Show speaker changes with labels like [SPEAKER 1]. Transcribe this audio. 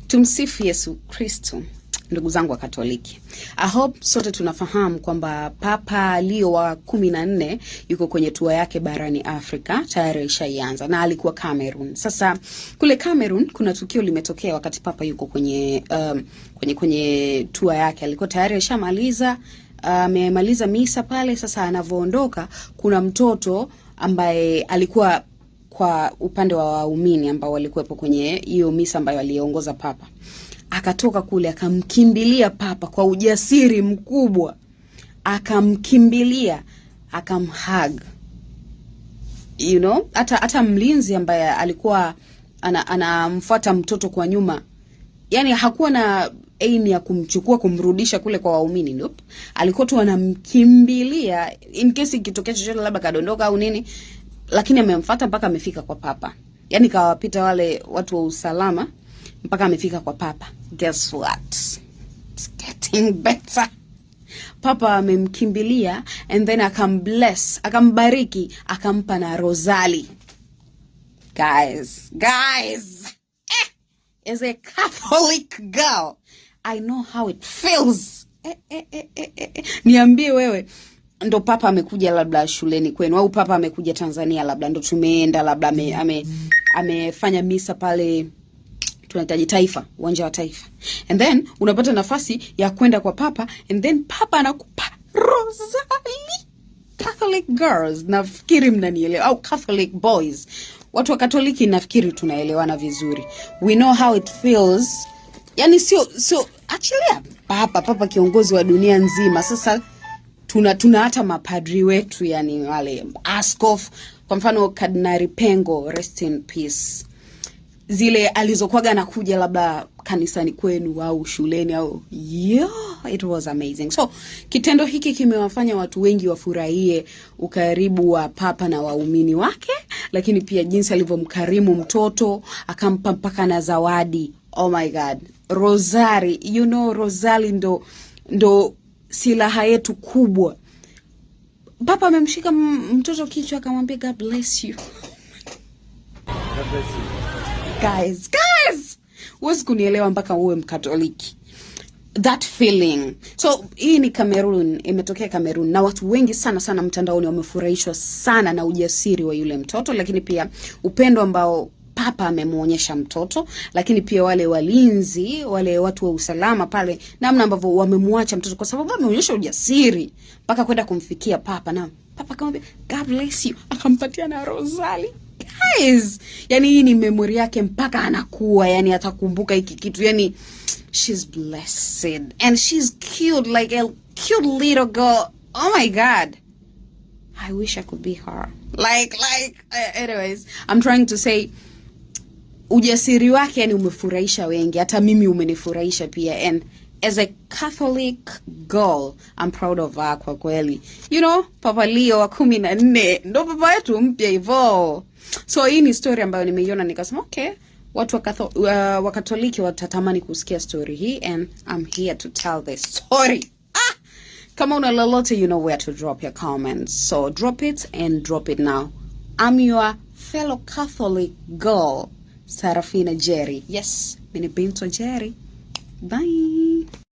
[SPEAKER 1] Tumsifu Yesu Kristo. Ndugu zangu wa Katoliki, I hope sote tunafahamu kwamba Papa Leo wa 14 yuko kwenye tour yake barani Afrika, tayari ishaianza na alikuwa Cameroon. Sasa kule Cameroon kuna tukio limetokea wakati Papa yuko kwenye tour yake. Alikuwa tayari ashamaliza amemaliza misa pale. Sasa anavoondoka kuna mtoto ambaye alikuwa kwa upande wa waumini ambao walikuwepo kwenye hiyo misa ambayo aliongoza Papa. Akatoka kule akamkimbilia Papa kwa ujasiri mkubwa, akamkimbilia, akamhug. You know, hata mlinzi ambaye alikuwa anamfuata mtoto kwa nyuma, yani hakuwa na aim ya kumchukua kumrudisha kule kwa waumini. Nope. Alikuwa tu anamkimbilia in case ikitokea chochote, labda kadondoka au nini, lakini amemfuata mpaka amefika kwa Papa. Yani kawapita wale watu wa usalama mpaka amefika kwa Papa. Guess what? It's getting better. Papa amemkimbilia and then akambless, akambariki, akampa na rosali. Guys, as a Catholic girl, I know how it feels. Niambie wewe, ndo Papa amekuja labda shuleni kwenu, au Papa amekuja Tanzania, labda ndo tumeenda, labda amefanya misa pale tunahitaji Taifa, uwanja wa Taifa. And then unapata nafasi ya kwenda kwa Papa, and then Papa anakupa rosali. Catholic girls, nafikiri mnanielewa, au Catholic boys. Watu wa Katoliki nafikiri tunaelewana vizuri. We know how it feels. Yani sio actually Papa kiongozi wa dunia nzima. Sasa tuna hata mapadri wetu, yani wale askofu, kwa mfano Kardinali Pengo, rest in peace. Zile alizokuaga anakuja labda kanisani kwenu au shuleni au it was amazing. So kitendo hiki kimewafanya watu wengi wafurahie ukaribu wa Papa na waumini wake, lakini pia jinsi alivyomkarimu mtoto, akampa mpaka na zawadi. Oh my God, rosari. You know, rosali ndo silaha yetu kubwa. Papa amemshika mtoto kichwa akamwambia God bless you.
[SPEAKER 2] God bless you.
[SPEAKER 1] Guys, huwezi kunielewa mpaka uwe Mkatoliki. That feeling. So hii ni Cameroon, imetokea Cameroon, na watu wengi sana mtandaoni wamefurahishwa sana na ujasiri wa yule mtoto, lakini pia upendo ambao Papa amemuonyesha mtoto, lakini pia wale walinzi, wale watu wa usalama pale, namna ambavyo wamemwacha mtoto kwa sababu ameonyesha ujasiri mpaka kwenda kumfikia Papa, na Papa akamwambia God bless you, akampatia na rosali. Guys, yani hii ni memory yake mpaka anakuwa, yani atakumbuka hiki kitu. Yani she's blessed and she's cute, like a cute little girl. Oh my God, I wish I could be her. Like anyways, I'm trying to say ujasiri wake yani umefurahisha wengi, hata mimi umenifurahisha pia. And as a Catholic girl, I'm proud of her kwa kweli. You know, Papa Leo wa 14 ndo papa yetu mpya hivyo. So hii ni story ambayo nimeiona nikasema okay, watu wa Katoliki watatamani kusikia story hii, and I'm here to tell the story. Kama una lolote, you know where to drop your comments. So drop it and drop it now. I'm your fellow Catholic girl, Sarafina Jerry. Yes, mini binto Jerry. Bye.